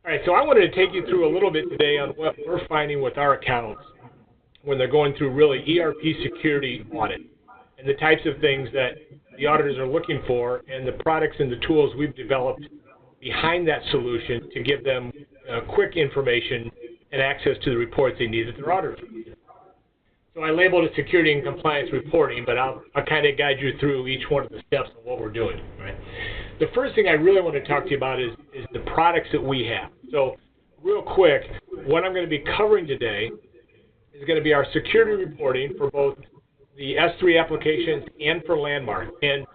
All right, so I wanted to take you through a little bit today on what we're finding with our accounts when they're going through really ERP security audit and the types of things that the auditors are looking for and the products and the tools we've developed behind that solution to give them quick information and access to the reports they need that their auditors need. So I labeled it security and compliance reporting, but I'll kind of guide you through each one of the steps of what we're doing. Right? The first thing I really want to talk to you about is the products that we have. So real quick, what I'm going to be covering today is going to be our security reporting for both the S3 applications and for Landmark. And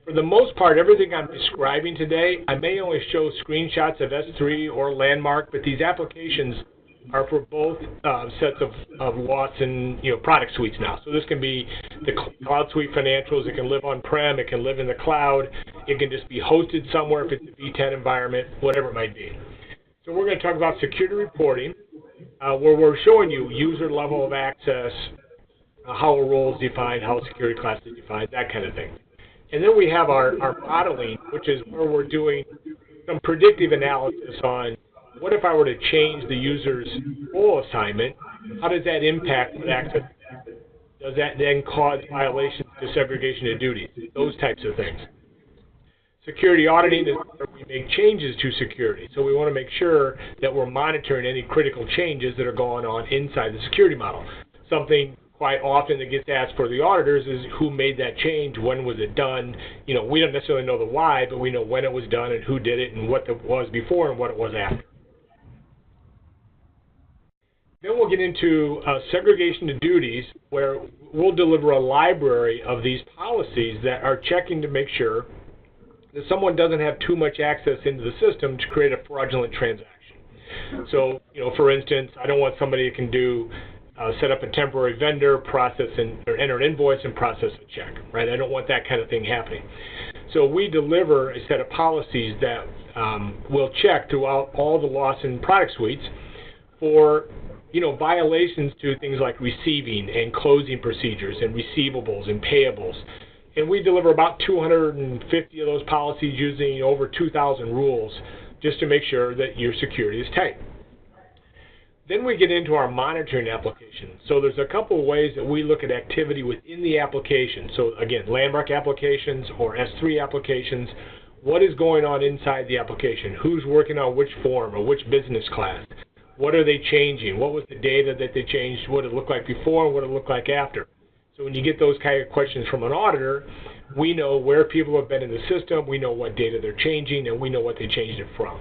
for the most part, everything I'm describing today, I may only show screenshots of S3 or Landmark, but these applications are for both sets of Watson, product suites now. So this can be the Cloud Suite Financials. It can live on-prem. It can live in the cloud. It can just be hosted somewhere if it's a V10 environment, whatever it might be. So we're going to talk about security reporting, where we're showing you user level of access, how a role is defined, how a security class is defined, that kind of thing. And then we have our modeling, which is where we're doing some predictive analysis on what if I were to change the user's role assignment, how does that impact access? Does that then cause violations to segregation of duties? Those types of things. Security auditing is where we make changes to security. So we want to make sure that we're monitoring any critical changes that are going on inside the security model. Something quite often that gets asked for the auditors is who made that change, when was it done? We don't necessarily know the why, but we know when it was done and who did it and what it was before and what it was after. Then we'll get into segregation of duties, where we'll deliver a library of these policies that are checking to make sure that someone doesn't have too much access into the system to create a fraudulent transaction. So, for instance, I don't want somebody who can set up a temporary vendor, process or enter an invoice and process a check, right? I don't want that kind of thing happening. So we deliver a set of policies that will check throughout all the Lawson product suites for violations to things like receiving and closing procedures and receivables and payables. And we deliver about 250 of those policies using over 2,000 rules just to make sure that your security is tight. Then we get into our monitoring application. So there's a couple of ways that we look at activity within the application. So again, Landmark applications or S3 applications, what is going on inside the application? Who's working on which form or which business class? What are they changing? What was the data that they changed? What did it look like before and what did it look like after? So when you get those kind of questions from an auditor, we know where people have been in the system, we know what data they're changing, and we know what they changed it from.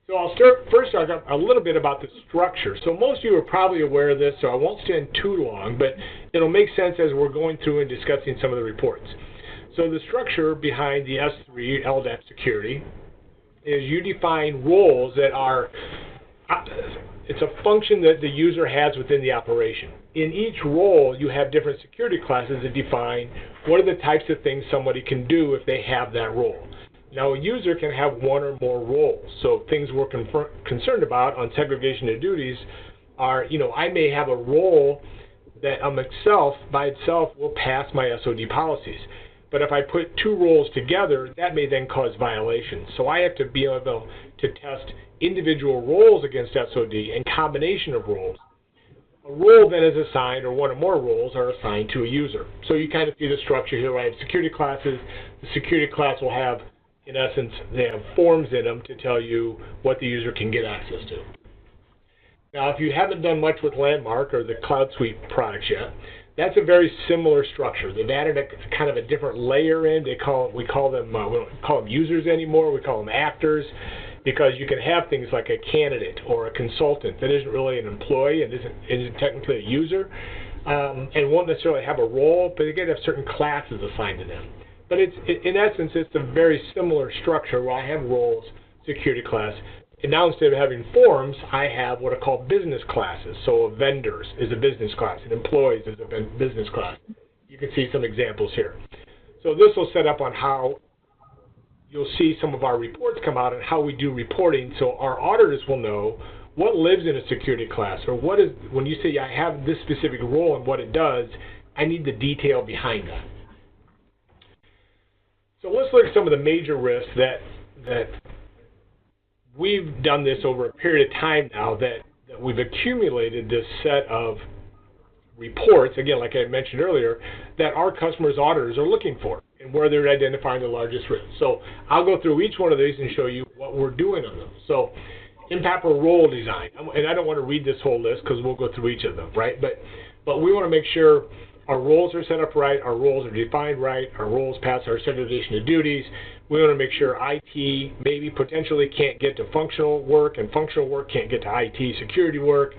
So I'll first talk a little bit about the structure. So most of you are probably aware of this, so I won't stand too long, but it'll make sense as we're going through and discussing some of the reports. So the structure behind the S3 LDAP security is you define roles that are, it's a function that the user has within the operation. In each role, you have different security classes that define what are the types of things somebody can do if they have that role. Now, a user can have one or more roles. So things we're concerned about on segregation of duties are, I may have a role that by itself will pass my SOD policies. But if I put two roles together, that may then cause violations. So I have to be able to test individual roles against SOD and combination of roles. A role then is assigned, or one or more roles are assigned to a user. So you kind of see the structure here. I have security classes. The security class will have, in essence, they have forms in them to tell you what the user can get access to. Now, if you haven't done much with Landmark or the Cloud Suite products yet, that's a very similar structure. They've added a kind of a different layer in. We don't call them users anymore. We call them actors, because you can have things like a candidate or a consultant that isn't really an employee and isn't technically a user, and won't necessarily have a role, but they can have certain classes assigned to them. But in essence, it's a very similar structure where I have roles, security class, and now instead of having forms, I have what are called business classes. So vendors is a business class, and employees is a business class. You can see some examples here. So this will set up on how you'll see some of our reports come out and how we do reporting, so our auditors will know what lives in a security class, or what is, when you say I have this specific role and what it does, I need the detail behind that. So let's look at some of the major risks that we've done this over a period of time now that we've accumulated this set of reports, again, like I mentioned earlier, that our customers' auditors are looking for and where they're identifying the largest risks. So I'll go through each one of these and show you what we're doing on them. So impact or role design, and I don't want to read this whole list because we'll go through each of them, right? But we want to make sure our roles are set up right, our roles are defined right, our roles pass our segregation of duties. We want to make sure IT maybe potentially can't get to functional work and functional work can't get to IT security work.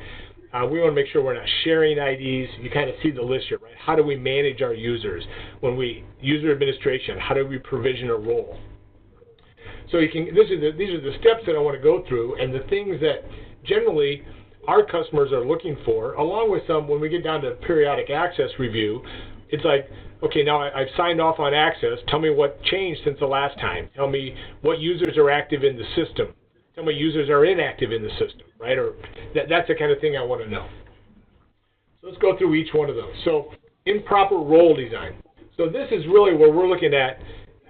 We want to make sure we're not sharing IDs. You kind of see the list here, right? How do we manage our users? When we user administration, how do we provision a role? So these are the steps that I want to go through, and the things that generally our customers are looking for, along with some, when we get down to periodic access review, it's like, okay, now I've signed off on access. Tell me what changed since the last time. Tell me what users are active in the system. Tell me users are inactive in the system, right? Or that's the kind of thing I want to know. So let's go through each one of those. So improper role design. So this is really where we're looking at,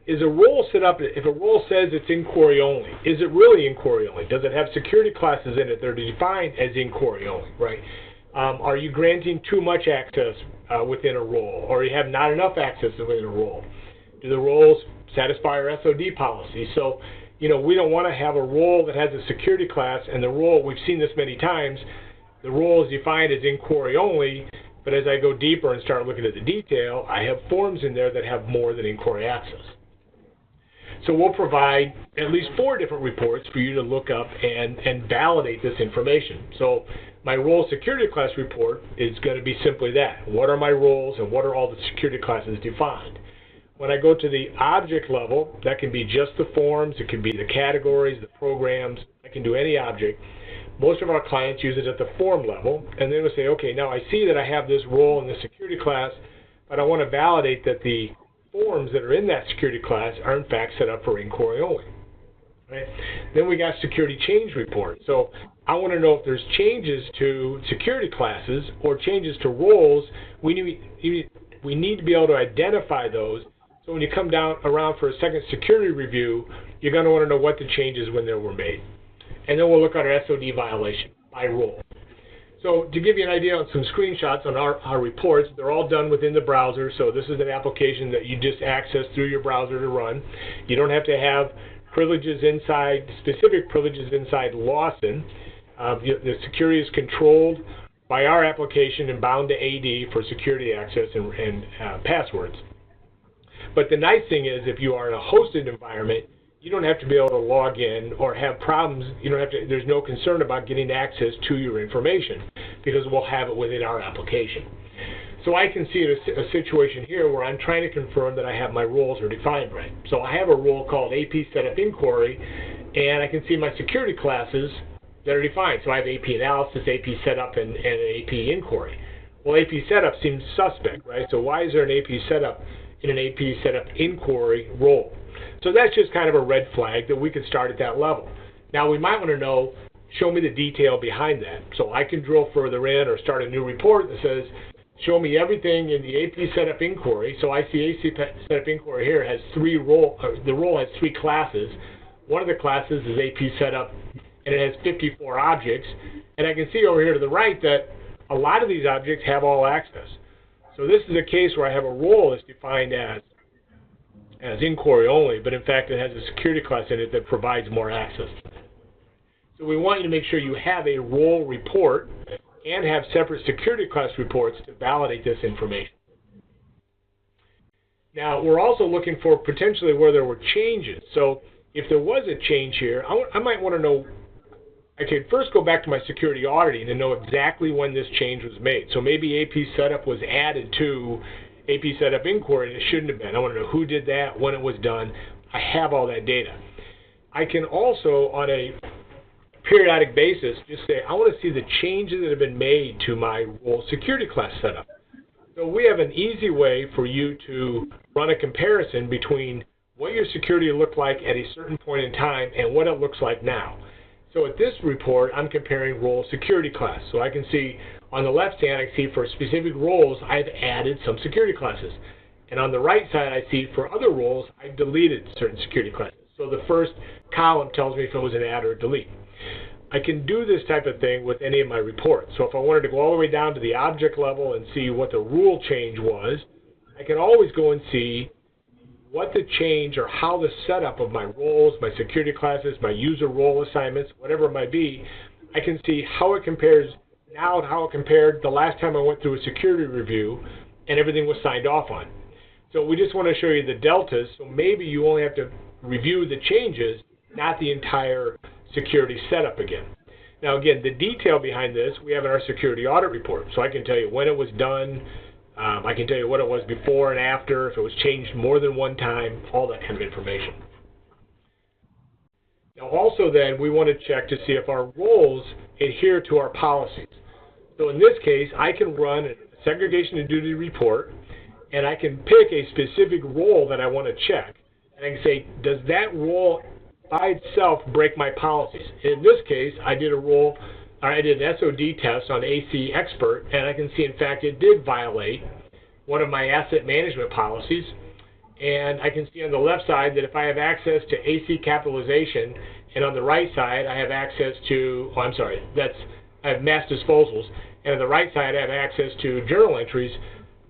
is a role set up, if a role says it's inquiry only, is it really inquiry only? Does it have security classes in it that are defined as inquiry only, right? Are you granting too much access within a role, or you have not enough access within a role? Do the roles satisfy our SOD policy? So, we don't want to have a role that has a security class, and the role, we've seen this many times, the role is defined as inquiry only, but as I go deeper and start looking at the detail, I have forms in there that have more than inquiry access. So we'll provide at least 4 different reports for you to look up and validate this information. So my role security class report is going to be simply that. What are my roles and what are all the security classes defined? When I go to the object level, that can be just the forms, it can be the categories, the programs, I can do any object. Most of our clients use it at the form level, and then we'll say, okay, now I see that I have this role in the security class, but I want to validate that the forms that are in that security class are in fact set up for inquiry only. Right? Then we got security change report. So I want to know if there's changes to security classes or changes to roles. We need to be able to identify those. So when you come down around for a second security review, you're going to want to know what the changes when they were made. And then we'll look at our SOD violation by role. So to give you an idea on some screenshots on our reports, they're all done within the browser. So this is an application that you just access through your browser to run. You don't have to have privileges inside, specific privileges inside Lawson. The security is controlled by our application and bound to AD for security access and passwords. But the nice thing is, if you are in a hosted environment, you don't have to be able to log in or have problems. You don't have to. There's no concern about getting access to your information because we'll have it within our application. So I can see a situation here where I'm trying to confirm that I have my roles are defined right. So I have a role called AP Setup Inquiry, and I can see my security classes that are defined. So I have AP Analysis, AP Setup, and an AP Inquiry. Well, AP Setup seems suspect, right? So why is there an AP Setup in an AP Setup Inquiry role? So that's just kind of a red flag that we could start at that level. Now we might want to know, show me the detail behind that. So I can drill further in or start a new report that says, show me everything in the AP Setup Inquiry. So I see AP Setup Inquiry here has the role has 3 classes. One of the classes is AP Setup, and it has 54 objects. And I can see over here to the right that a lot of these objects have all access. So this is a case where I have a role that's defined as inquiry only, but in fact it has a security class in it that provides more access. So we want you to make sure you have a role report and have separate security class reports to validate this information. Now we're also looking for potentially where there were changes. So if there was a change here, I might want to know, I could first go back to my security auditing and know exactly when this change was made. So maybe AP Setup was added to AP Setup Inquiry, and it shouldn't have been. I want to know who did that, when it was done. I have all that data. I can also, on a periodic basis, just say, I want to see the changes that have been made to my role security class setup. So we have an easy way for you to run a comparison between what your security looked like at a certain point in time and what it looks like now. So at this report, I'm comparing role security class. So I can see on the left hand, I see for specific roles, I've added some security classes. And on the right side, I see for other roles, I've deleted certain security classes. So the first column tells me if it was an add or a delete. I can do this type of thing with any of my reports. So if I wanted to go all the way down to the object level and see what the rule change was, I can always go and see what the change or how the setup of my roles, my security classes, my user role assignments, whatever it might be, I can see how it compares now to how it compared the last time I went through a security review and everything was signed off on. So we just want to show you the deltas, so maybe you only have to review the changes, not the entire security setup again. Now again, the detail behind this we have in our security audit report, so I can tell you when it was done, I can tell you what it was before and after, if it was changed more than one time, all that kind of information. Now also then, we want to check to see if our roles adhere to our policies. So in this case, I can run a segregation of duty report, and I can pick a specific role that I want to check. And I can say, does that role by itself break my policies? In this case, I did an SOD test on AC Expert, and I can see, in fact, it did violate one of my asset management policies. And I can see on the left side that if I have access to AC capitalization, and on the right side I have access to, I have mass disposals, and on the right side I have access to journal entries,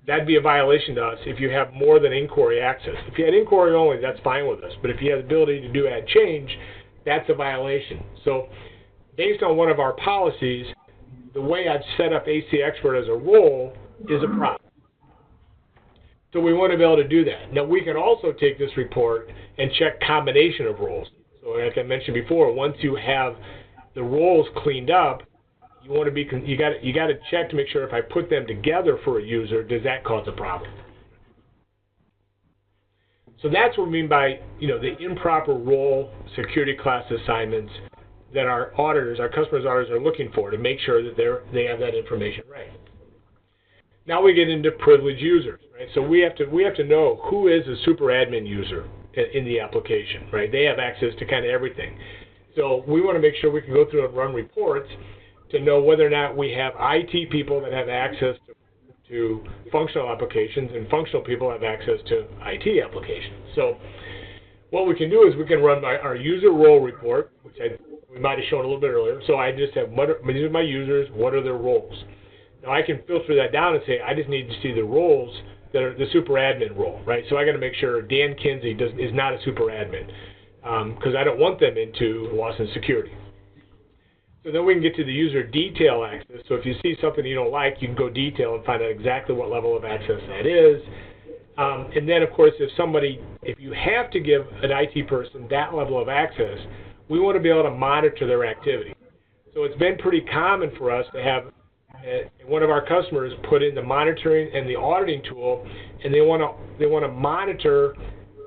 that'd be a violation to us if you have more than inquiry access. If you had inquiry only, that's fine with us. But if you have the ability to do add change, that's a violation. So based on one of our policies, the way I've set up AC Expert as a role is a problem. So we want to be able to do that. Now we can also take this report and check combination of roles. So like I mentioned before, once you have the roles cleaned up, you want to be you got to check to make sure if I put them together for a user, does that cause a problem? So that's what we mean by the improper role security class assignments that our auditors, our customers' auditors are looking for to make sure that they have that information right. Now we get into privileged users, right? So we have to know who is a super admin user in the application, right? They have access to kind of everything. So we want to make sure we can go through and run reports to know whether or not we have IT people that have access to functional applications and functional people have access to IT applications. So what we can do is we can run our user role report, which we might have shown a little bit earlier. So I just have these are my users, what are their roles? Now I can filter that down and say I just need to see the roles that are the super admin role, right? So I got to make sure Dan Kinsey is not a super admin because I don't want them into loss and security. So then we can get to the user detail access. So if you see something you don't like, you can go detail and find out exactly what level of access that is. And then, of course, if you have to give an IT person that level of access, we want to be able to monitor their activity. So it's been pretty common for us to have one of our customers put in the monitoring and the auditing tool, and they want to monitor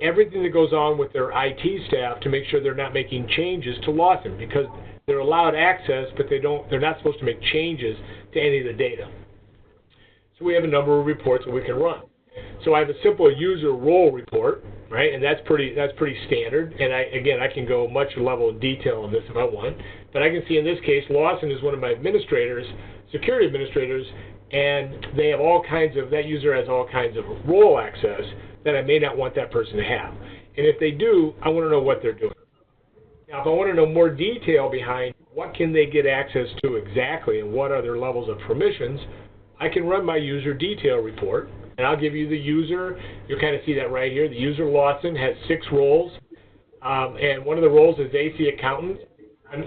everything that goes on with their IT staff to make sure they're not making changes to Lawson, because they're allowed access, but they're not supposed to make changes to any of the data. So we have a number of reports that we can run. So I have a simple user role report, right? And that's pretty standard. And I can go much level of detail on this if I want. But I can see in this case, Lawson is one of my administrators, security administrators, and they have that user has all kinds of role access that I may not want that person to have. And if they do, I want to know what they're doing. Now, if I want to know more detail behind what can they get access to exactly and what are their levels of permissions, I can run my user detail report, and I'll give you the user. You'll kind of see that right here. The user Lawson has 6 roles, and one of the roles is AC accountant, one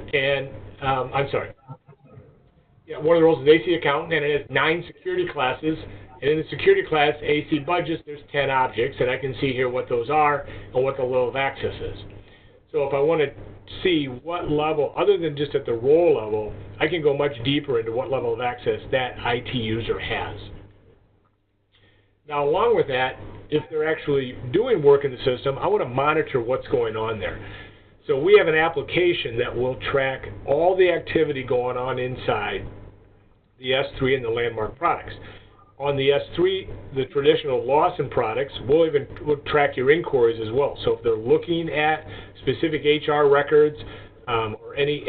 of the roles is AC accountant, and it has 9 security classes. And in the security class, AC budgets, there's 10 objects, and I can see here what those are and what the level of access is. So if I want to see what level, other than just at the role level, I can go much deeper into what level of access that IT user has. Now, along with that, if they're actually doing work in the system, I want to monitor what's going on there. So we have an application that will track all the activity going on inside the S3 and the Landmark products. On the S3, the traditional Lawson products, we'll track your inquiries as well. So if they're looking at specific HR records or any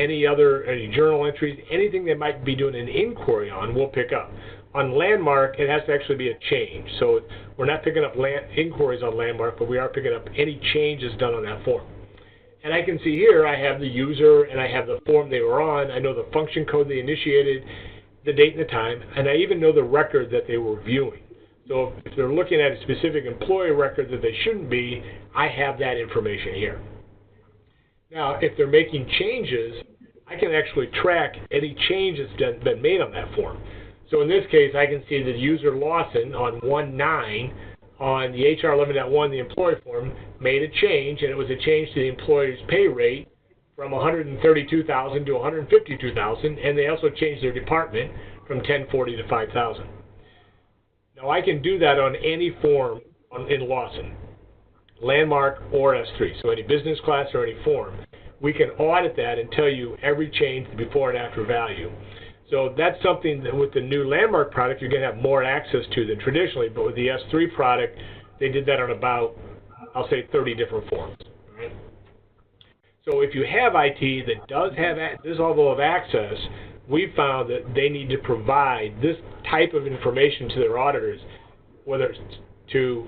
journal entries, anything they might be doing an inquiry on, we'll pick up. On Landmark, it has to actually be a change. So we're not picking up inquiries on Landmark, but we are picking up any changes done on that form. And I can see here I have the user and I have the form they were on. I know the function code they initiated, the date and the time, and I even know the record that they were viewing. So if they're looking at a specific employee record that they shouldn't be, I have that information here. Now, if they're making changes, I can actually track any change that's been made on that form. So in this case, I can see that user Lawson on 1/9 on the HR 11.1, the employee form, made a change, and it was a change to the employer's pay rate from $132,000 to $152,000, and they also changed their department from 1040 to 5,000. Now I can do that on any form in Lawson, Landmark or S3, so any business class or any form. We can audit that and tell you every change, the before and after value. So that's something that with the new Landmark product you're going to have more access to than traditionally, but with the S3 product, they did that on about, I'll say, 30 different forms. Right? So if you have IT that does have this level of access, we found that they need to provide this type of information to their auditors, whether it's to,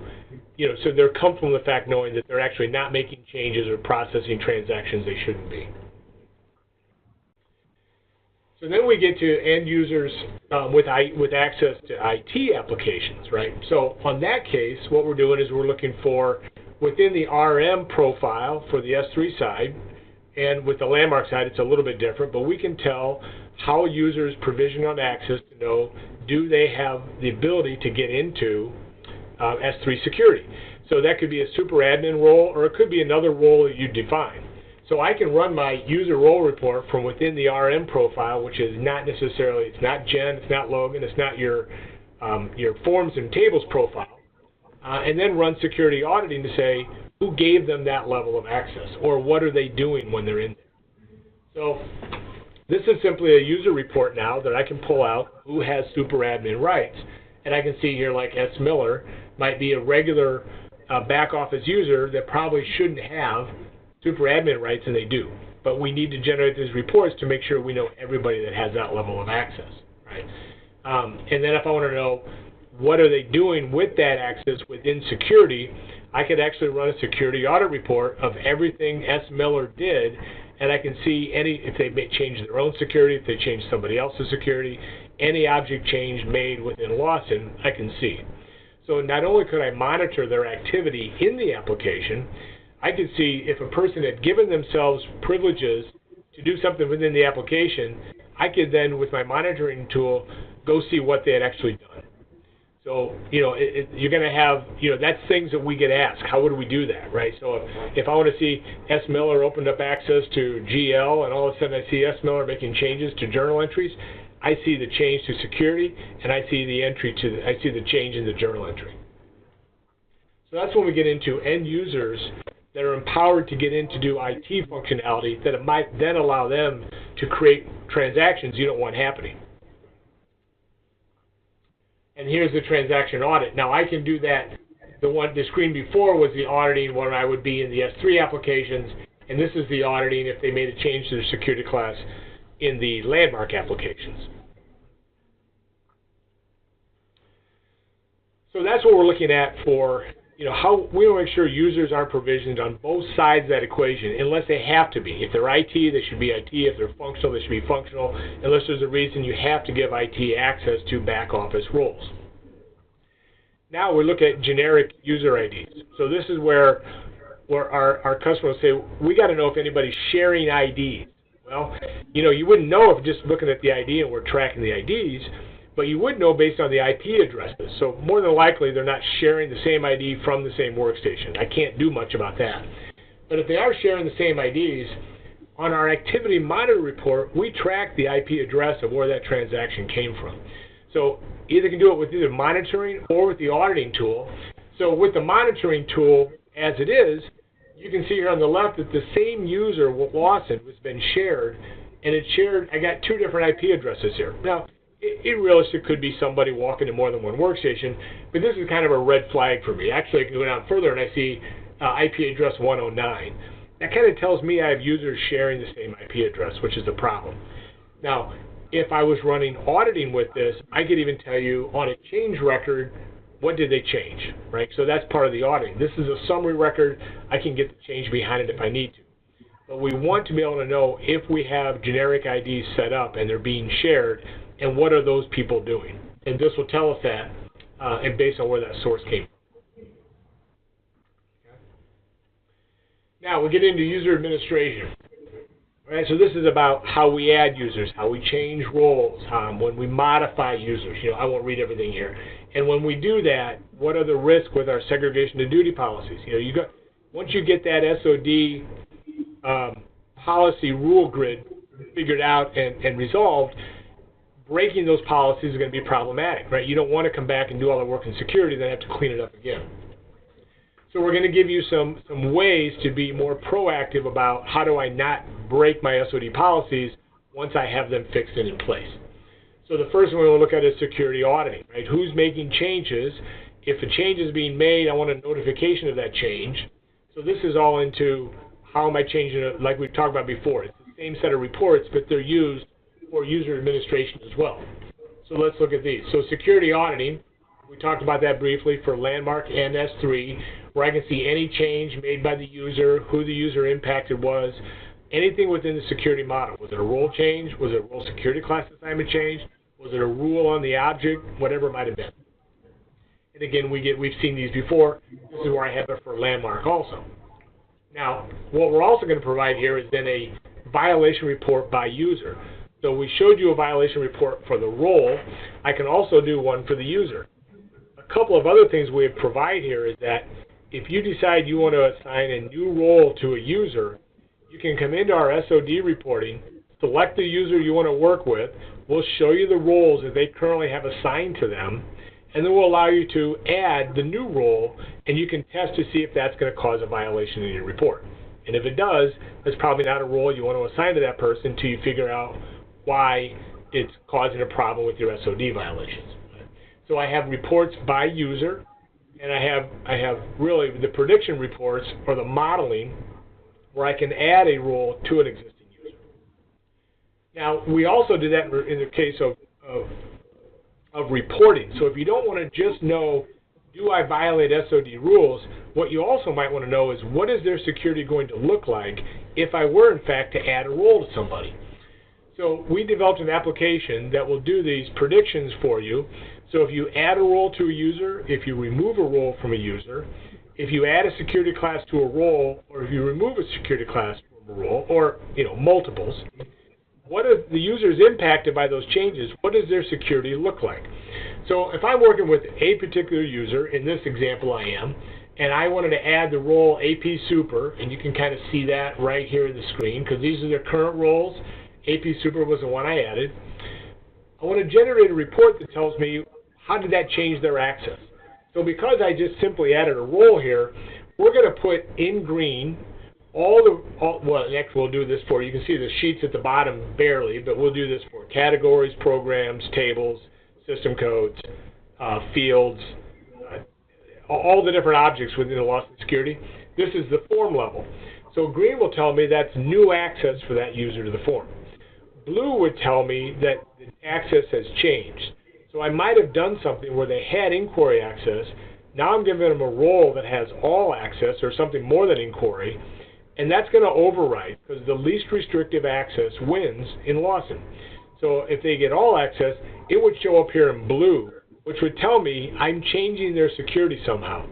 so they're comfortable with the fact knowing that they're actually not making changes or processing transactions they shouldn't be. So then we get to end users with access to IT applications, right? So on that case, what we're doing is we're looking for within the RM profile for the S3 side, and with the Landmark side, it's a little bit different, but we can tell how users provision on access to know, do they have the ability to get into S3 security? So that could be a super admin role, or it could be another role that you define. So I can run my user role report from within the RM profile, which is not necessarily, it's not Jen, it's not Logan, it's not your forms and tables profile, and then run security auditing to say who gave them that level of access, or what are they doing when they're in there. So this is simply a user report now that I can pull out who has super admin rights, and I can see here like S. Miller might be a regular back office user that probably shouldn't have super admin rights, and they do. But we need to generate these reports to make sure we know everybody that has that level of access, right? And then if I want to know what are they doing with that access within security, I could actually run a security audit report of everything S. Miller did, and I can see if they may change their own security, if they change somebody else's security, any object change made within Lawson, I can see. So not only could I monitor their activity in the application, I could see if a person had given themselves privileges to do something within the application, I could then, with my monitoring tool, go see what they had actually done. So, you're going to have, that's things that we get asked. How would we do that, right? So if I want to see S. Miller opened up access to GL, and all of a sudden I see S. Miller making changes to journal entries, I see the change to security, and I see the change in the journal entry. So that's when we get into end users that are empowered to get in to do IT functionality that it might then allow them to create transactions you don't want happening. And here's the transaction audit. Now I can do that. The screen before was the auditing where I would be in the S3 applications, and this is the auditing if they made a change to their security class in the Landmark applications. So that's what we're looking at for, how we want to make sure users are provisioned on both sides of that equation, unless they have to be. If they're IT, they should be IT. If they're functional, they should be functional, unless there's a reason you have to give IT access to back office roles. Now we look at generic user IDs. So this is where our customers say, we got to know if anybody's sharing IDs. Well, you wouldn't know if just looking at the ID and we're tracking the IDs, but you would know based on the IP addresses. So more than likely, they're not sharing the same ID from the same workstation. I can't do much about that. But if they are sharing the same IDs, on our activity monitor report, we track the IP address of where that transaction came from. So either can do it with either monitoring or with the auditing tool. So with the monitoring tool, as it is, you can see here on the left that the same user, Lawson, has been shared, and it's shared. I got two different IP addresses here. Now, it realistically could be somebody walking to more than one workstation, but this is kind of a red flag for me. Actually, I can go down further and I see IP address 109. That kind of tells me I have users sharing the same IP address, which is a problem. Now, if I was running auditing with this, I could even tell you on a change record, what did they change, right? So that's part of the auditing. This is a summary record. I can get the change behind it if I need to. but we want to be able to know if we have generic IDs set up and they're being shared, and what are those people doing. And this will tell us that, and based on where that source came from. Okay. Now we get into user administration. All right, so this is about how we add users, how we change roles, when we modify users. I won't read everything here. And when we do that, what are the risks with our segregation of duty policies? Once you get that SOD policy rule grid figured out and resolved, breaking those policies is going to be problematic, right? You don't want to come back and do all the work in security, then have to clean it up again. So we're going to give you some ways to be more proactive about how do I not break my SOD policies once I have them fixed and in place. So the first one we'll look at is security auditing, right? Who's making changes? If a change is being made, I want a notification of that change. So this is all into how am I changing it, like we've talked about before. It's the same set of reports, but they're used for user administration as well. So let's look at these. So security auditing, we talked about that briefly for Landmark and S3, where I can see any change made by the user, who the user impacted was, anything within the security model. Was it a role change? Was it a role security class assignment change? Was it a rule on the object? Whatever it might have been. And again, we've seen these before. This is where I have it for Landmark also. Now, what we're also going to provide here is then a violation report by user. So we showed you a violation report for the role. I can also do one for the user. A couple of other things we provide here is that if you decide you want to assign a new role to a user, you can come into our SOD reporting, select the user you want to work with. We'll show you the roles that they currently have assigned to them, and then we'll allow you to add the new role, and you can test to see if that's going to cause a violation in your report. And if it does, it's probably not a role you want to assign to that person until you figure out why it's causing a problem with your SOD violations. So I have reports by user, and I have really the prediction reports or the modeling where I can add a role to an existing user. Now, we also do that in the case of reporting. So if you don't want to just know, do I violate SOD rules, what you also might want to know is what is their security going to look like if I were, in fact, to add a role to somebody. So we developed an application that will do these predictions for you. So if you add a role to a user, if you remove a role from a user, if you add a security class to a role, or if you remove a security class from a role, or multiples, what are the users impacted by those changes? What does their security look like? So if I'm working with a particular user, in this example I am, and I wanted to add the role AP Super, and you can kind of see that right here in the screen, because these are their current roles. AP Super was the one I added. I want to generate a report that tells me how did that change their access. So because I just simply added a role here, we're going to put in green well, next we'll do this for, you can see the sheets at the bottom barely, but we'll do this for categories, programs, tables, system codes, fields, all the different objects within the loss and security. This is the form level. So green will tell me that's new access for that user to the form. Blue would tell me that the access has changed. So I might have done something where they had inquiry access. Now I'm giving them a role that has all access or something more than inquiry, and that's going to override because the least restrictive access wins in Lawson. So if they get all access, it would show up here in blue, which would tell me I'm changing their security somehow.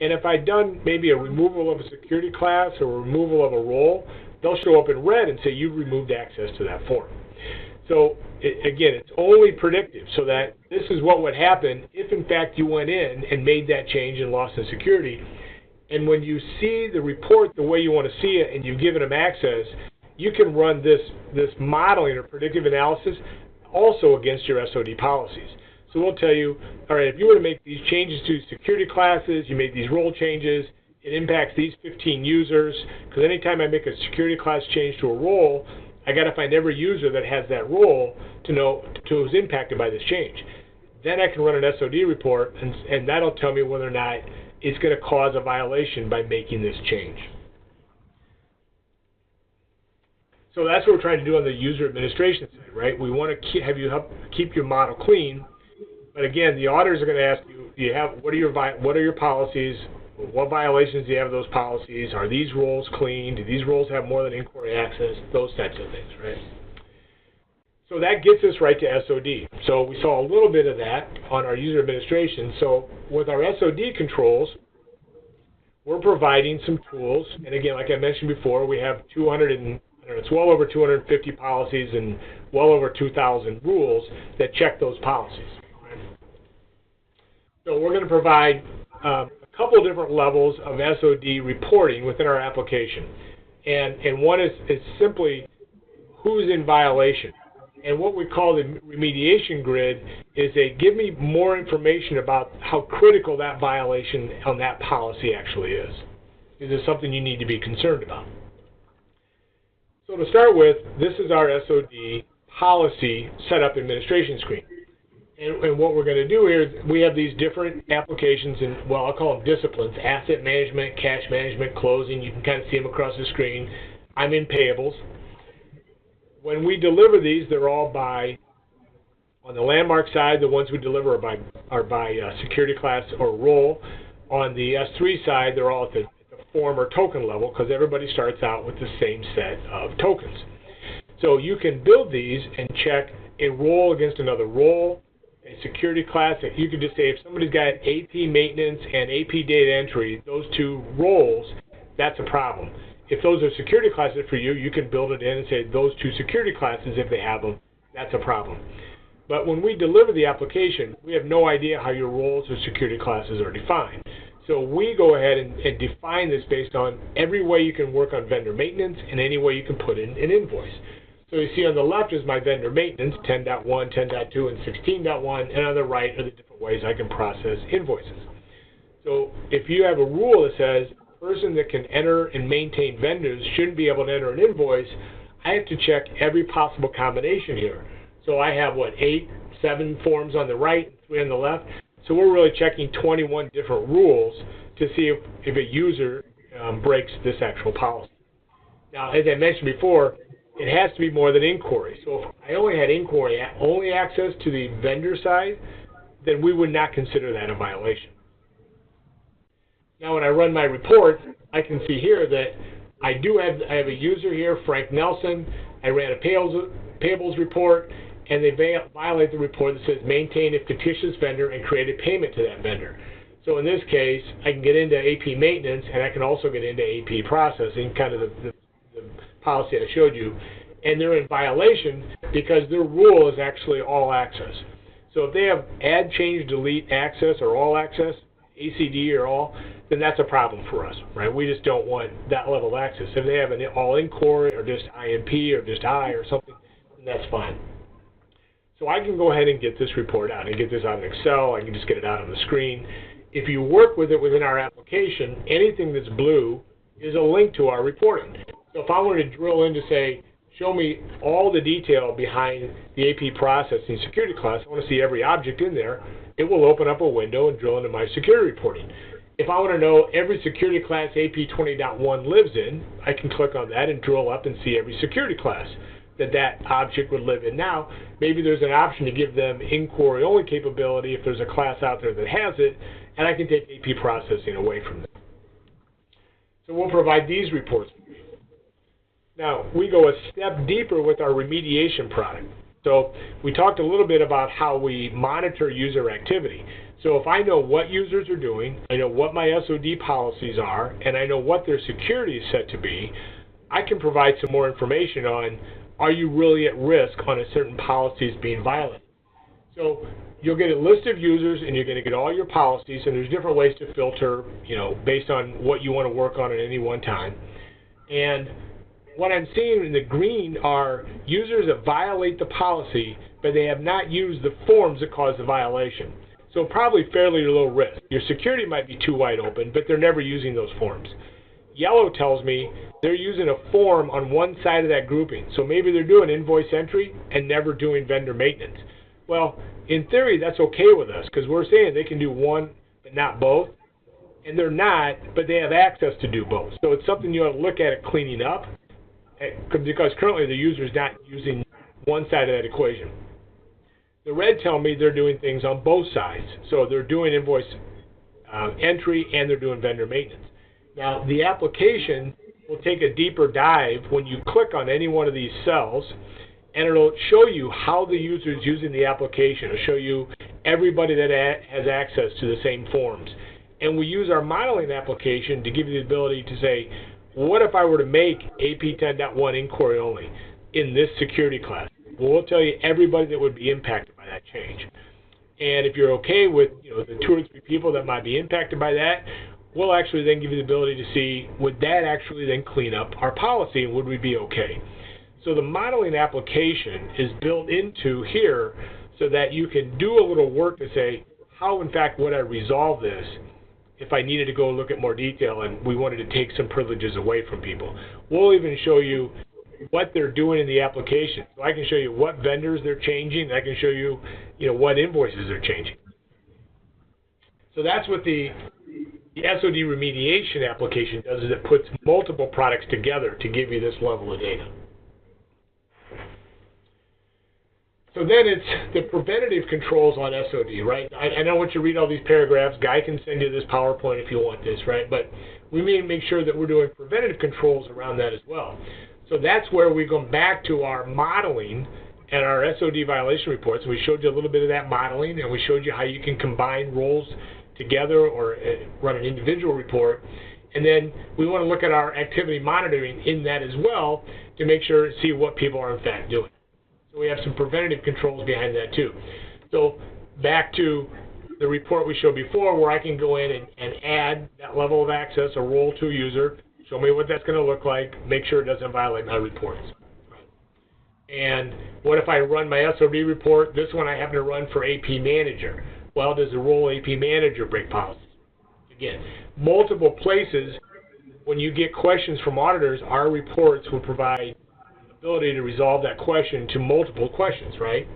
And if I'd done maybe a removal of a security class or a removal of a role, they'll show up in red and say you've removed access to that form. So again, it's only predictive, so that this is what would happen if in fact you went in and made that change in loss and security. And when you see the report the way you want to see it and you've given them access, you can run this modeling or predictive analysis also against your SOD policies. So we'll tell you, all right, if you were to make these changes to security classes, you made these role changes, it impacts these 15 users, because anytime I make a security class change to a role, I got to find every user that has that role to know who's impacted by this change. Then I can run an SOD report, and that'll tell me whether or not it's going to cause a violation by making this change. So that's what we're trying to do on the user administration side, right? We want to have you keep your model clean, but again, the auditors are going to ask you, what are your policies? What violations do you have of those policies? Are these roles clean? Do these roles have more than inquiry access? Those types of things, right? So that gets us right to SOD. So we saw a little bit of that on our user administration. So with our SOD controls, we're providing some tools. And again, like I mentioned before, we have it's well over 250 policies and well over 2,000 rules that check those policies. Right? So we're going to provide a couple of different levels of SOD reporting within our application. And one is simply who's in violation. And what we call the remediation grid is give me more information about how critical that violation on that policy actually is. Is this something you need to be concerned about? So to start with, this is our SOD policy setup administration screen. And what we're going to do here is we have these different applications and, well, I'll call them disciplines: asset management, cash management, closing. You can kind of see them across the screen. I'm in payables. When we deliver these, they're all on the landmark side, the ones we deliver are by security class or role. On the S3 side, they're all at the form or token level because everybody starts out with the same set of tokens. So you can build these and check a role against another role, a security class. You can just say if somebody's got AP maintenance and AP data entry, those two roles, that's a problem. If those are security classes for you, you can build it in and say those two security classes, if they have them, that's a problem. But when we deliver the application, we have no idea how your roles or security classes are defined. So we go ahead and define this based on every way you can work on vendor maintenance and any way you can put in an invoice. So you see on the left is my vendor maintenance, 10.1, 10.2, and 16.1, and on the right are the different ways I can process invoices. So if you have a rule that says person that can enter and maintain vendors shouldn't be able to enter an invoice, I have to check every possible combination here. So I have, 7 forms on the right, 3 on the left. So we're really checking 21 different rules to see if a user breaks this actual policy. Now, as I mentioned before, it has to be more than inquiry. So if I only had inquiry, only access to the vendor side, then we would not consider that a violation. Now, when I run my report, I can see here that I have a user here, Frank Nelson. I ran a payables report, and they violate the report that says maintain a fictitious vendor and create a payment to that vendor. So in this case, I can get into AP maintenance, and I can also get into AP processing, kind of the policy I showed you. And they're in violation because their rule is actually all access. So if they have add, change, delete, access, or all access, ACD or all, then that's a problem for us, right? We just don't want that level of access. If they have an all inquiry or just IMP or just I or something, then that's fine. So I can go ahead and get this report out. I can get this out in Excel. I can just get it out on the screen. If you work with it within our application, anything that's blue is a link to our reporting. So if I wanted to drill in to say, show me all the detail behind the AP processing security class, I want to see every object in there, it will open up a window and drill into my security reporting. If I want to know every security class AP 20.1 lives in, I can click on that and drill up and see every security class that object would live in. Now, maybe there's an option to give them inquiry-only capability if there's a class out there that has it, and I can take AP processing away from them. So we'll provide these reports. Now, we go a step deeper with our remediation product. So we talked a little bit about how we monitor user activity. So if I know what users are doing, I know what my SOD policies are, and I know what their security is set to be, I can provide some more information on, are you really at risk on a certain policies being violated? So you'll get a list of users, and you're going to get all your policies, and there's different ways to filter, based on what you want to work on at any one time. And what I'm seeing in the green are users that violate the policy, but they have not used the forms that cause the violation. So probably fairly low risk. Your security might be too wide open, but they're never using those forms. Yellow tells me they're using a form on one side of that grouping. So maybe they're doing invoice entry and never doing vendor maintenance. Well, in theory, that's okay with us because we're saying they can do one but not both. And they're not, but they have access to do both. So it's something you ought to look at it cleaning up because currently the user is not using one side of that equation. The red tell me they're doing things on both sides. So they're doing invoice entry, and they're doing vendor maintenance. Now, the application will take a deeper dive when you click on any one of these cells, and it'll show you how the user is using the application. It'll show you everybody that has access to the same forms. And we use our modeling application to give you the ability to say, what if I were to make AP 10.1 inquiry only in this security class? Well, we'll tell you everybody that would be impacted by that change. And if you're okay with the 2 or 3 people that might be impacted by that, we'll actually then give you the ability to see, would that actually then clean up our policy, and would we be okay? So the modeling application is built into here so that you can do a little work to say, how in fact would I resolve this if I needed to go look at more detail and we wanted to take some privileges away from people. We'll even show you what they're doing in the application. So I can show you what vendors they're changing. I can show you, what invoices they're changing. So that's what the SOD remediation application does, is it puts multiple products together to give you this level of data. So then it's the preventative controls on SOD, right? I don't want you to read all these paragraphs. Guy can send you this PowerPoint if you want this, right? But we need to make sure that we're doing preventative controls around that as well. So that's where we go back to our modeling and our SOD violation reports. We showed you a little bit of that modeling, and we showed you how you can combine roles together or run an individual report. And then we want to look at our activity monitoring in that as well to make sure, see what people are in fact doing. So we have some preventative controls behind that too. So back to the report we showed before, where I can go in and add that level of access, a role to a user, show me what that's going to look like, make sure it doesn't violate my reports. And what if I run my SOD report? This one I happen to run for AP Manager. Well, does the role AP Manager break policies? Again, multiple places, when you get questions from auditors, our reports will provide ability to resolve that question to multiple questions, right,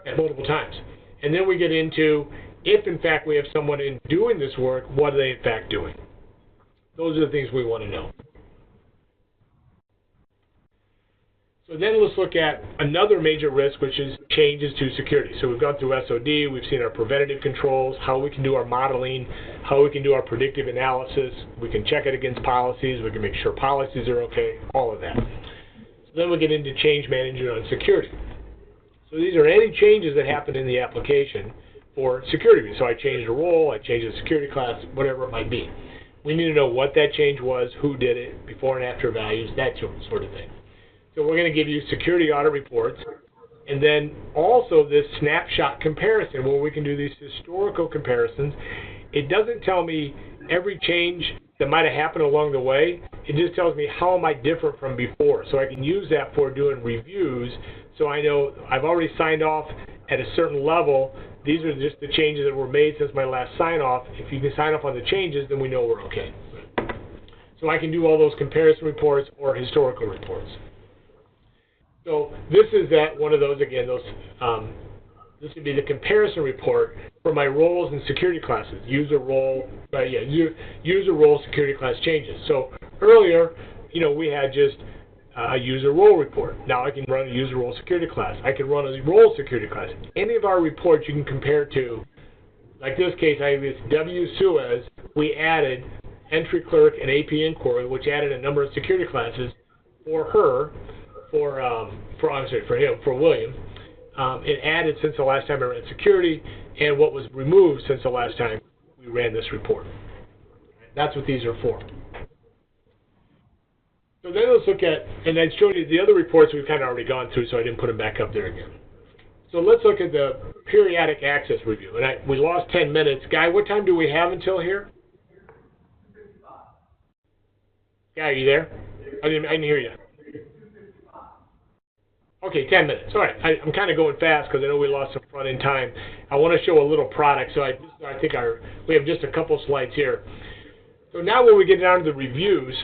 at multiple times. And then we get into, if in fact we have someone in doing this work, what are they in fact doing? Those are the things we want to know. So then let's look at another major risk, which is changes to security. So we've gone through SOD, we've seen our preventative controls, how we can do our modeling, how we can do our predictive analysis, we can check it against policies, we can make sure policies are okay, all of that. Then we get into change management on security. So these are any changes that happen in the application for security. So I changed a role, I changed a security class, whatever it might be. We need to know what that change was, who did it, before and after values, that sort of thing. So we're going to give you security audit reports, and then also this snapshot comparison where we can do these historical comparisons. It doesn't tell me every change that might have happened along the way. It just tells me how am I different from before. So I can use that for doing reviews, so I know I've already signed off at a certain level. These are just the changes that were made since my last sign off. If you can sign off on the changes, then we know we're okay. So I can do all those comparison reports or historical reports. So this is one of those, again, this would be the comparison report for my roles and security classes, user role, user role security class changes. So earlier, we had just a user role report. Now I can run a user role security class. I can run a role security class. Any of our reports you can compare to, like this case, I have this WSUAS. We added entry clerk and AP inquiry, which added a number of security classes for her, for William. It added since the last time I ran security, and what was removed since the last time we ran this report. That's what these are for. So then let's look at, and I showed you the other reports we've kind of already gone through, so I didn't put them back up there again. So let's look at the periodic access review. And we lost 10 minutes. Guy, what time do we have until here? Guy, are you there? I didn't hear you. Okay, 10 minutes. All right. I'm kind of going fast because I know we lost some front-end time. I want to show a little product, so I think we have just a couple slides here. So now when we get down to the reviews,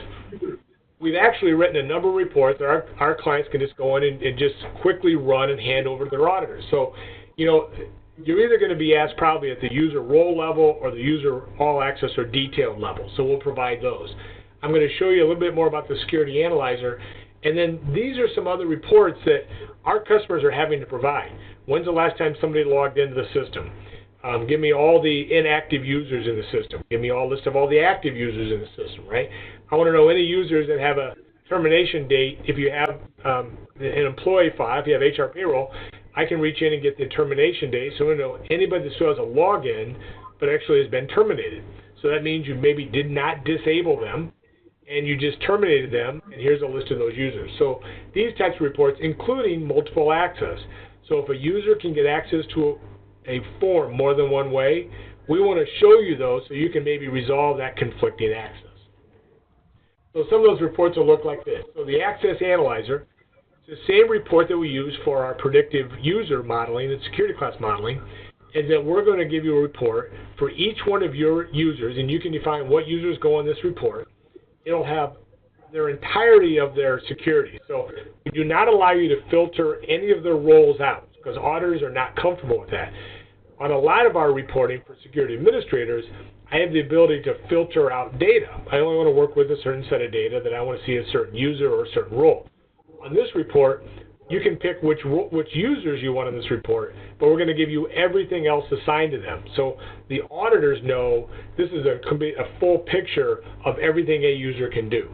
we've actually written a number of reports that our clients can just go in and just quickly run and hand over to their auditors. So, you're either going to be asked probably at the user role level or the user all access or detailed level. So we'll provide those. I'm going to show you a little bit more about the security analyzer. And then these are some other reports that our customers are having to provide. When's the last time somebody logged into the system? Give me all the inactive users in the system. Give me a list of all the active users in the system, right? I want to know any users that have a termination date. If you have an employee file, if you have HR payroll, I can reach in and get the termination date. So I know anybody that still has a login but actually has been terminated. So that means you maybe did not disable them and you just terminated them, and here's a list of those users. So these types of reports, including multiple access. So if a user can get access to a form more than one way, we want to show you those so you can maybe resolve that conflicting access. So some of those reports will look like this. So the Access Analyzer, it's the same report that we use for our predictive user modeling and security class modeling, is that we're going to give you a report for each one of your users, and you can define what users go on this report. It'll have their entirety of their security. So we do not allow you to filter any of their roles out because auditors are not comfortable with that. On a lot of our reporting for security administrators, I have the ability to filter out data. I only want to work with a certain set of data that I want to see a certain user or a certain role. On this report, you can pick which users you want in this report, but we're going to give you everything else assigned to them. So the auditors know this is a full picture of everything a user can do.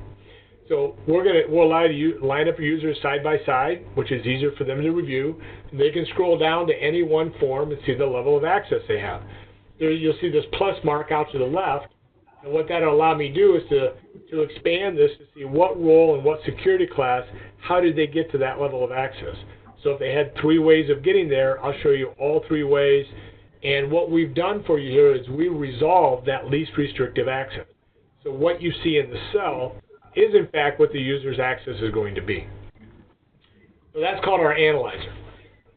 So we'll allow you to line up your users side by side, which is easier for them to review. And they can scroll down to any one form and see the level of access they have. You'll see this plus mark out to the left. And what that'll allow me to do is to expand this to see what role and what security class, how did they get to that level of access. So if they had 3 ways of getting there, I'll show you all 3 ways. And what we've done for you here is we resolved that least restrictive access. So what you see in the cell is in fact what the user's access is going to be. So that's called our analyzer.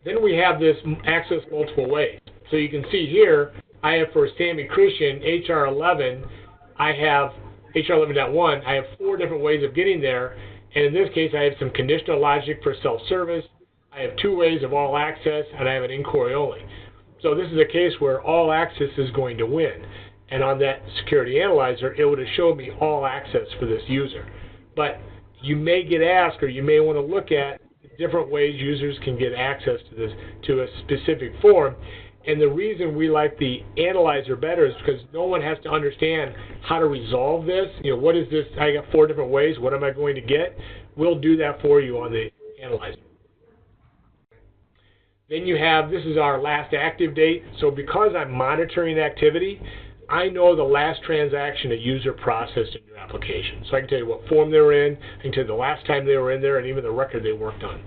Then we have this access multiple ways. So you can see here, I have for Sammy Christian, HR 11, I have HR 11.1, I have 4 different ways of getting there. And in this case, I have some conditional logic for self-service. I have 2 ways of all access, and I have an inquiry only. So this is a case where all access is going to win. And on that security analyzer, it would have showed me all access for this user. But you may get asked, or you may want to look at different ways users can get access to a specific form. And the reason we like the analyzer better is because no one has to understand how to resolve this. You know, what is this? I got 4 different ways. What am I going to get? We'll do that for you on the analyzer. Then you have, this is our last active date. So because I'm monitoring activity, I know the last transaction a user processed in your application. So I can tell you what form they were in, I can tell you the last time they were in there, and even the record they worked on.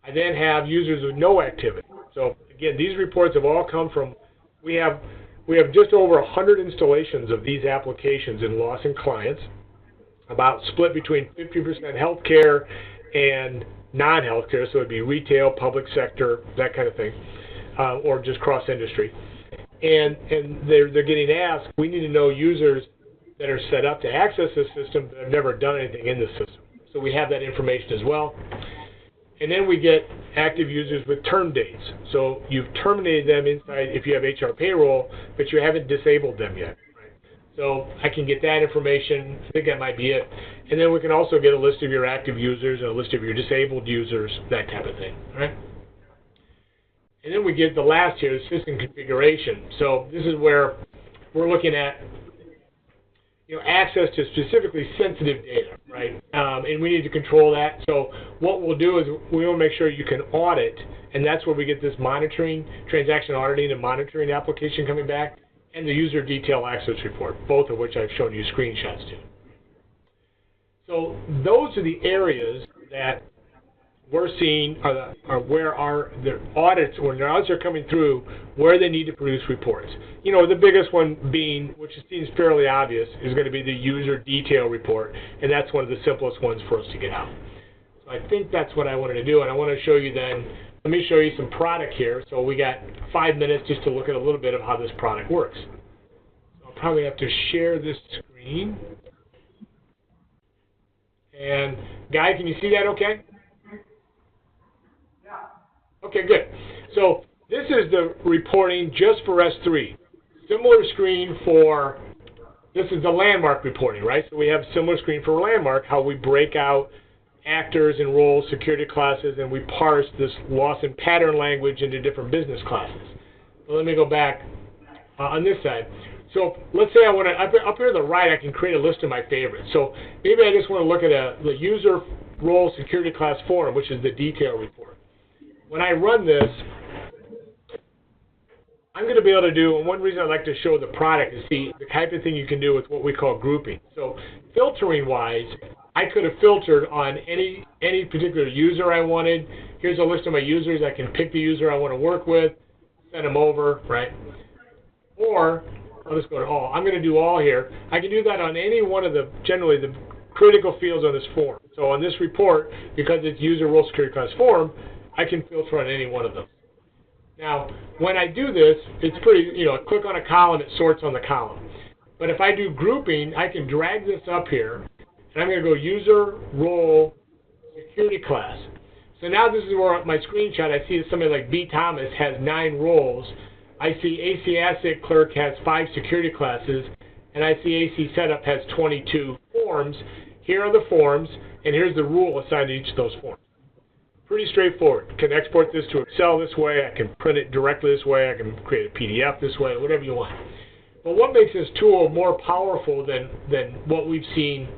I then have users with no activity. So again, these reports have all come from, we have just over 100 installations of these applications in Lawson clients, about split between 50% healthcare and non-healthcare, so it'd be retail, public sector, that kind of thing, or just cross-industry. And they're getting asked, we need to know users that are set up to access this system that have never done anything in this system. So we have that information as well. And then we get active users with term dates. So you've terminated them inside if you have HR payroll, but you haven't disabled them yet. So I can get that information. I think that might be it. And then we can also get a list of your active users and a list of your disabled users, that type of thing. All right? And then we get the last here, the system configuration. So this is where we're looking at, access to specifically sensitive data, right? And we need to control that. So what we'll do is we will make sure you can audit, and that's where we get this monitoring, transaction auditing and monitoring application coming back, and the user detail access report, both of which I've shown you screenshots to. So those are the areas that we're seeing are where the audits, when the audits are coming through, where they need to produce reports. The biggest one being, which seems fairly obvious, is going to be the user detail report, and that's one of the simplest ones for us to get out. So I think that's what I wanted to do, and I want to show you then, let me show you some product here. So we got 5 minutes just to look at a little bit of how this product works. So I'll probably have to share this screen. And Guy, can you see that okay? Okay, good. So this is the reporting just for S3. Similar screen for, this is the landmark reporting, right? So we have similar screen for landmark, how we break out actors and roles, security classes, and we parse this Lawson pattern language into different business classes. Well, let me go back on this side. So let's say I want to, up here to the right, I can create a list of my favorites. So maybe I just want to look at the user role security class form, which is the detail report. When I run this, I'm going to be able to do, and one reason I like to show the product is the type of thing you can do with what we call grouping. So filtering-wise, I could have filtered on any particular user I wanted. Here's a list of my users. I can pick the user I want to work with, send them over, right? Or I'll just go to all. I'm going to do all here. I can do that on any one of generally the critical fields on this form. So on this report, because it's user role security class form, I can filter on any one of them. Now, when I do this, it's pretty, I click on a column, it sorts on the column. But if I do grouping, I can drag this up here, and I'm going to go user role security class. So now this is where my screenshot, I see that somebody like B. Thomas has 9 roles. I see AC Asset Clerk has 5 security classes, and I see AC Setup has 22 forms. Here are the forms, and here's the rule assigned to each of those forms. Pretty straightforward. Can export this to Excel this way. I can print it directly this way. I can create a PDF this way, whatever you want. But what makes this tool more powerful than what we've seen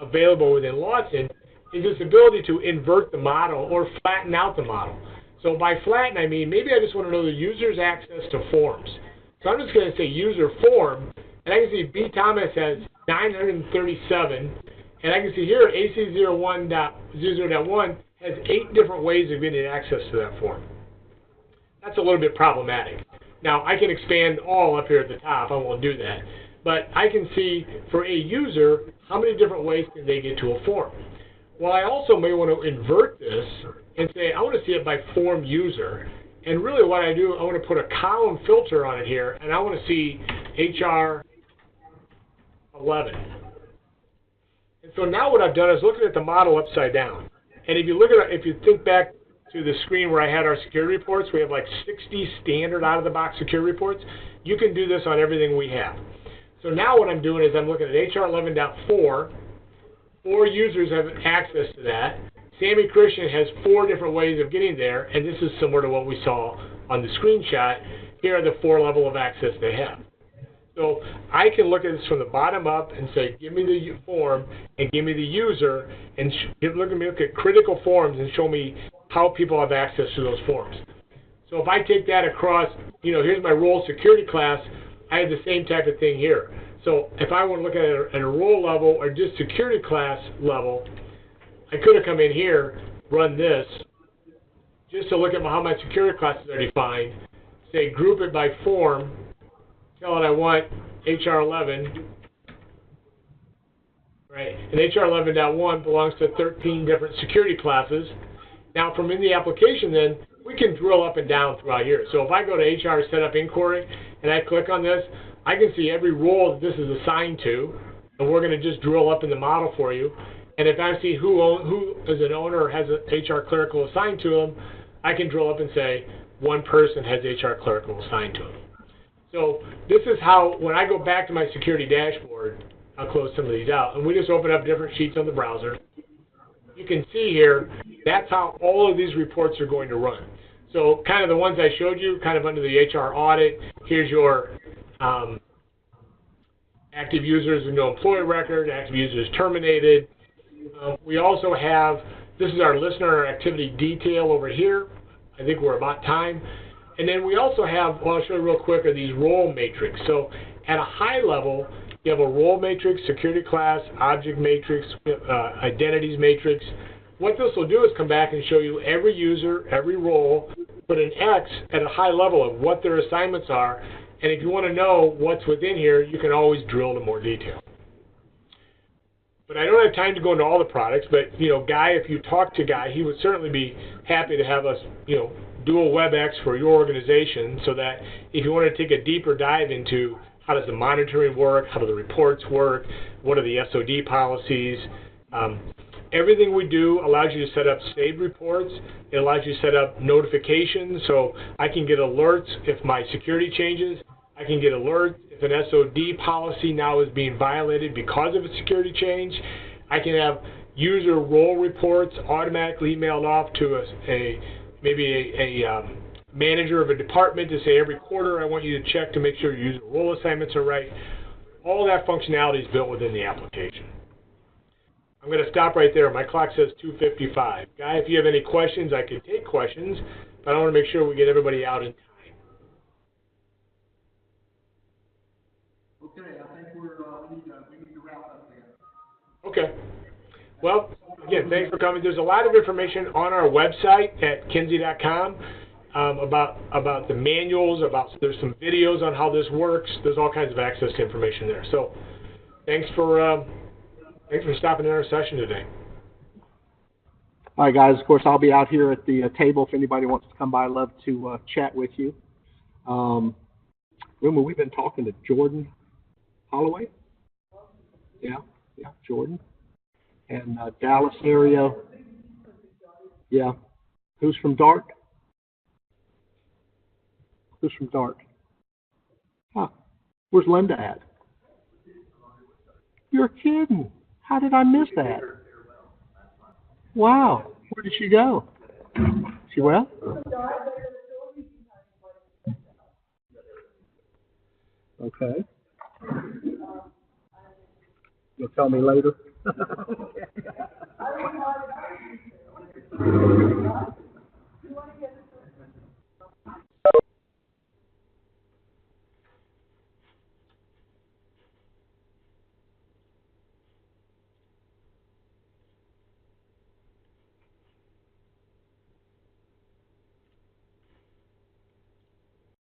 available within Lawson is this ability to invert the model or flatten out the model. So by flatten, I mean maybe I just want to know the user's access to forms. So I'm just going to say user form, and I can see B. Thomas has 937, and I can see here AC01.00.1 has 8 different ways of getting access to that form. That's a little bit problematic. Now, I can expand all up here at the top. I won't do that. But I can see for a user, how many different ways can they get to a form. Well, I also may want to invert this and say, I want to see it by form user. And really what I do, I want to put a column filter on it here, and I want to see HR 11. And so now what I've done is looking at the model upside down. And if you look at, if you think back to the screen where I had our security reports, we have like 60 standard out-of-the-box security reports. You can do this on everything we have. So now what I'm doing is I'm looking at HR 11.4. 4 users have access to that. Sammy Christian has 4 different ways of getting there, and this is similar to what we saw on the screenshot. Here are the 4 levels of access they have. So I can look at this from the bottom up and say, give me the form and give me the user, and look at critical forms and show me how people have access to those forms. So if I take that across, here's my role security class, I have the same type of thing here. So if I want to look at it at a role level or just security class level, I could have come in here, run this, just to look at how my security classes are defined, say group it by form, tell it I want HR 11, right? And HR 11.1 belongs to 13 different security classes. Now from in the application then, we can drill up and down throughout here. So if I go to HR Setup Inquiry and I click on this, I can see every role that this is assigned to, and we're going to just drill up in the model for you. And if I see who as an owner or has an HR clerical assigned to them, I can drill up and say one person has HR clerical assigned to them. So this is how, when I go back to my security dashboard, I'll close some of these out, and we just open up different sheets on the browser. You can see here, that's how all of these reports are going to run. So kind of the ones I showed you, kind of under the HR audit, here's your active users with no employee record, active users terminated. We also have, this is our listener activity detail over here. I think we're about time. And then we also have, well, I'll show you real quick, are these role matrix. So at a high level, you have a role matrix, security class, object matrix, identities matrix. What this will do is come back and show you every user, every role, put an X at a high level of what their assignments are. And if you want to know what's within here, you can always drill to more detail. But I don't have time to go into all the products, but, Guy, if you talk to Guy, he would certainly be happy to have us, do a WebEx for your organization so that if you want to take a deeper dive into how does the monitoring work, how do the reports work, what are the SOD policies, everything we do allows you to set up saved reports. It allows you to set up notifications, so I can get alerts if my security changes. I can get alerts if an SOD policy now is being violated because of a security change. I can have user role reports automatically emailed off to maybe a manager of a department to say every quarter I want you to check to make sure your user role assignments are right. All that functionality is built within the application. I'm going to stop right there. My clock says 2:55. Guy, if you have any questions, I can take questions, but I want to make sure we get everybody out in time. Okay, I think we need to wrap up there. Okay. Well, again, thanks for coming. There's a lot of information on our website at kinsey.com about the manuals, there's some videos on how this works. There's all kinds of access to information there. So thanks for stopping in our session today. All right, guys. Of course, I'll be out here at the table if anybody wants to come by. I'd love to chat with you. Remember, we've been talking to Jordan Holloway? Yeah, Jordan. And Dallas area. Yeah. Who's from Dart? Who's from Dart? Huh. Where's Linda at? You're kidding. How did I miss that? Wow. Where did she go? She well? Okay. You'll tell me later?